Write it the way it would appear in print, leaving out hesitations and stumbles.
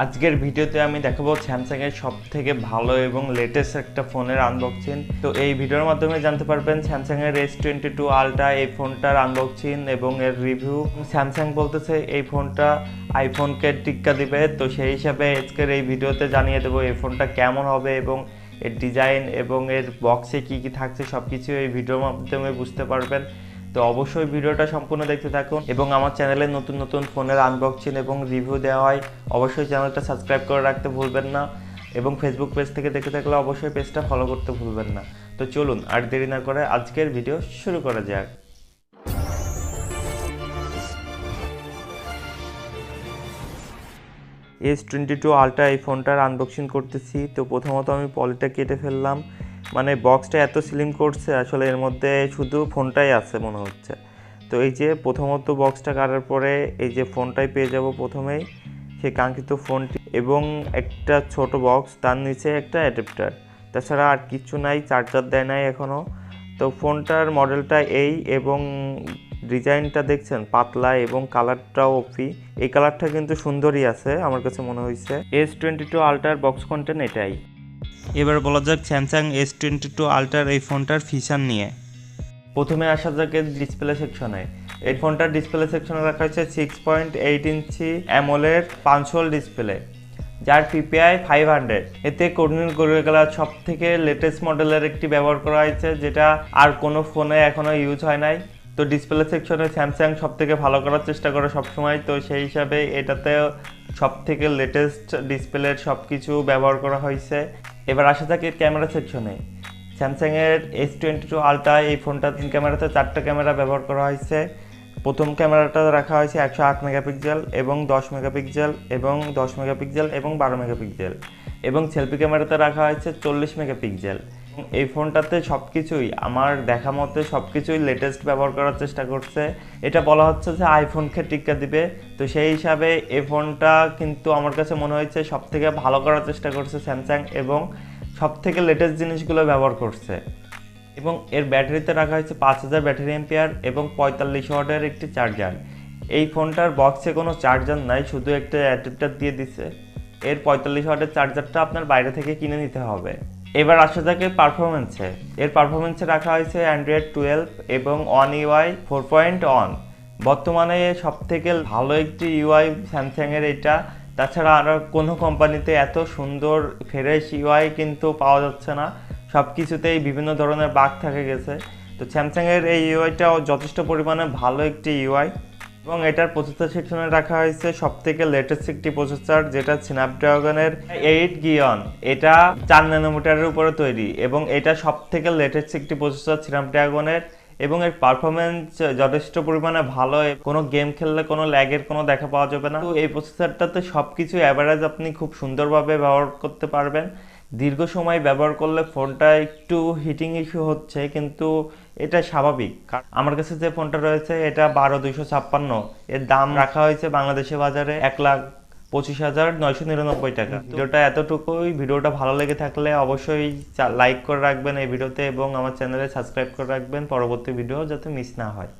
আজকের ভিডিওতে আমি দেখাবো স্যামসাং এর সবথেকে ভালো এবং লেটেস্ট একটা ফোনের আনবক্সিং। তো এই ভিডিওর মাধ্যমে জানতে পারবেন স্যামসাং এর S22 আলট্রা এই ফোনটার আনবক্সিং এবং এর রিভিউ। স্যামসাং বলতেছে এই ফোনটা আইফোনকে টিক্কা দিবে, তো সেই হিসাবে আজকের এই ভিডিওতে জানিয়ে দেবো এই ফোনটা কেমন হবে এবং এর ডিজাইন এবং এর বক্সে কি কি থাকছে সবকিছু এই ভিডিওর মাধ্যমে বুঝতে পারবেন। তো অবশ্যই ভিডিওটা সম্পূর্ণ দেখতে থাকুন এবং আমার চ্যানেলে নতুন নতুন ফোনের আনবক্সিং এবং রিভিউ দেওয়া হয়, অবশ্যই চ্যানেলটা সাবস্ক্রাইব করে রাখতে ভুলবেন না এবং ফেসবুক পেজ থেকে দেখে থাকলে অবশ্যই পেজটা ফলো করতে ভুলবেন না। তো চলুন আর দেরি না করে আজকের ভিডিও শুরু করা যাক। S22 আলট্রা এই ফোনটার আনবক্সিং করতেছি। তো প্রথমত আমি পলিটা কেটে ফেললাম, মানে বক্সটা এত স্লিম করছে আসলে এর মধ্যে শুধু ফোনটাই আছে মনে হচ্ছে। তো এই যে প্রথমত বক্সটা কাটার পরে এই যে ফোনটাই পেয়ে যাব প্রথমেই, সেই কাঙ্ক্ষিত ফোনটি এবং একটা ছোট বক্স, তার নিচে একটা অ্যাডাপ্টার, তাছাড়া আর কিছু নাই, চার্জার দেয় নাই এখনও। তো ফোনটার মডেলটা এই এবং ডিজাইনটা দেখছেন পাতলা এবং কালারটাও অফি, এই কালারটা কিন্তু সুন্দরই আছে আমার কাছে মনে হয়েছে। S22 আলট্রার বক্স কন্টেন্ট এটাই। এবার বলা যাক স্যামসাং S22 আলট্রার এই ফোনটার ফিচার নিয়ে। প্রথমে আসা যাক ডিসপ্লে সেকশনে। এই ফোনটার ডিসপ্লে সেকশনে রাখা হয়েছে 6.8 ইঞ্চি অ্যামোলেড পাঞ্চুয়াল ডিসপ্লে, যার PPI 500। এতে কর্নিং গরিলা সব থেকে লেটেস্ট মডেলের একটি ব্যবহার করা হয়েছে, যেটা আর কোনো ফোনে এখনও ইউজ হয় নাই। তো ডিসপ্লে সেকশনে স্যামসাং সব থেকে ভালো করার চেষ্টা করে সবসময়, তো সেই হিসাবে এটাতেও সব থেকে লেটেস্ট ডিসপ্লের সব কিছু ব্যবহার করা হয়েছে। এবার আসা থাকে ক্যামেরা সেকশনে। স্যামসাংয়ের S22 আলট্রা এই ফোনটা 3 ক্যামেরাতে 4টা ক্যামেরা ব্যবহার করা হয়েছে। প্রথম ক্যামেরাটা রাখা হয়েছে 108 মেগাপিক্সেল এবং 10 মেগাপিক্সেল এবং 10 মেগাপিক্সেল এবং 12 মেগাপিক্সেল, এবং সেলফি ক্যামেরাতে রাখা হয়েছে 40 মেগাপিক্সেল। এই ফোনটাতে সব কিছুই আমার দেখা মতে সব কিছুই লেটেস্ট ব্যবহার করার চেষ্টা করছে। এটা বলা হচ্ছে যে আইফোনকে টিক্কা দিবে, তো সেই হিসাবে এই ফোনটা কিন্তু আমার কাছে মনে হয়েছে সব থেকে ভালো করার চেষ্টা করছে স্যামসাং এবং সব থেকে লেটেস্ট জিনিসগুলো ব্যবহার করছে। এবং এর ব্যাটারিতে রাখা হয়েছে 5000 ব্যাটারি এম্পিয়ার এবং 45 ওয়াটের একটি চার্জার। এই ফোনটার বক্সে কোনো চার্জার নাই, শুধু একটা অ্যাডাপ্টার দিয়ে দিছে। এর 45 ওয়াটের চার্জারটা আপনার বাইরে থেকে কিনে নিতে হবে। এবার আসা যাক পারফরমেন্সে। এর পারফরমেন্সে রাখা হয়েছে অ্যান্ড্রয়েড 12 এবং One UI 4.1। বর্তমানে সব থেকে ভালো একটি ইউআই স্যামসাংয়ের এটা, তাছাড়া আর কোনো কোম্পানিতে এত সুন্দর ফ্রেশ ইউআই কিন্তু পাওয়া যাচ্ছে না, সব কিছুতেই বিভিন্ন ধরনের বাগ থেকে গেছে। তো স্যামসাংয়ের এই ইউআইটাও যথেষ্ট পরিমাণে ভালো একটি ইউআই। এবং এটার প্রসেসর সেকশনে রাখা হয়েছে সব থেকে লেটেস্ট একটি প্রসেসর, যেটা স্ন্যাপড্রাগনের 8 গিয়ন, এটা 4 ন্যানোমিটারের উপরে তৈরি এবং এটা সব থেকে লেটেস্ট একটি প্রসেসর স্ন্যাপড্রাগনের এবং এর পারফরমেন্স যথেষ্ট পরিমাণে ভালো। কোনো গেম খেললে কোনো ল্যাগের কোনো দেখা পাওয়া যাবে না। তো এই প্রসেসরটাতে সব কিছু অ্যাভারেজ আপনি খুব সুন্দরভাবে ব্যবহার করতে পারবেন। দীর্ঘ সময় ব্যবহার করলে ফোনটা একটু হিটিং ইস্যু হচ্ছে, কিন্তু এটা স্বাভাবিক। আমার কাছে যে ফোনটা রয়েছে এটা 12256, এর দাম রাখা হয়েছে বাংলাদেশে বাজারে 1,25,999 টাকা। ভিডিওটা এতটুকুই। ভিডিওটা ভালো লেগে থাকলে অবশ্যই লাইক করে রাখবেন এই ভিডিওতে এবং আমার চ্যানেলে সাবস্ক্রাইব করে রাখবেন পরবর্তী ভিডিও যাতে মিস না হয়।